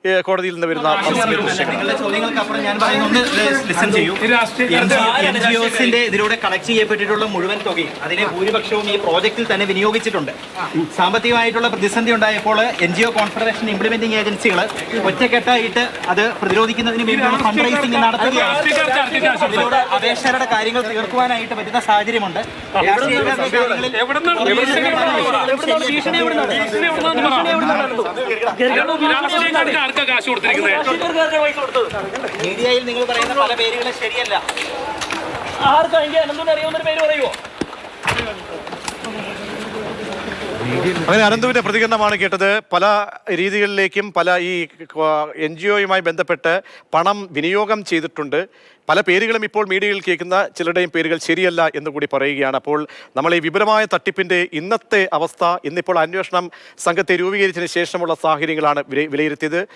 കോടതിയിൽ നിന്ന് വരുന്ന നിങ്ങളുടെ ചോദ്യങ്ങൾക്കപ്പുറം ഞാൻ പറയുന്നത് ലിസൺ ചെയ്യൂ. NGOസിന്റെ ഇതിലൂടെ കളക്ട് ചെയ്യപ്പെട്ടിട്ടുള്ള മുഴുവൻ തുകയും അതിലെ ഭൂരിപക്ഷവും ഈ പ്രോജക്റ്റിൽ തന്നെ വിനിയോഗിച്ചിട്ടുണ്ട്. സാമ്പത്തികമായിട്ടുള്ള പ്രതിസന്ധി ഉണ്ടായപ്പോൾ NGO കോൺഫെഡറേഷൻ ഇംപ്ലിമെന്റിംഗ് ഏജൻസികൾ ഒറ്റക്കെട്ടായിട്ട് അത് പ്രതിരോധിക്കുന്നതിന് വേണ്ടിയുള്ള ഫണ്ട് റൈസിംഗ് നടത്തുകയാണ്. ഇതിലൂടെ അപേക്ഷകരുടെ കാര്യങ്ങൾ തീർക്കുവാനായിട്ട് പറ്റുന്ന സാഹചര്യമുണ്ട്. മീഡിയയിൽ നിങ്ങൾ പറയുന്ന പല പേരുകളും ശരിയല്ല. അങ്ങനെ അനന്തുവിന്റെ പ്രതികരണമാണ് കേട്ടത്. പല രീതികളിലേക്കും പല ഈ NGOയുമായി ബന്ധപ്പെട്ട് പണം വിനിയോഗം ചെയ്തിട്ടുണ്ട്. പല പേരുകളും ഇപ്പോൾ മീഡിയയിൽ കേൾക്കുന്ന ചിലരുടെയും പേരുകൾ ശരിയല്ല എന്ന് കൂടി പറയുകയാണ്. അപ്പോൾ നമ്മൾ ഈ വിപുലമായ തട്ടിപ്പിന്റെ ഇന്നത്തെ അവസ്ഥ, ഇന്നിപ്പോൾ അന്വേഷണം സംഘത്തെ രൂപീകരിച്ചതിന് ശേഷമുള്ള സാഹചര്യങ്ങളാണ് വിലയിരുത്തിയത്.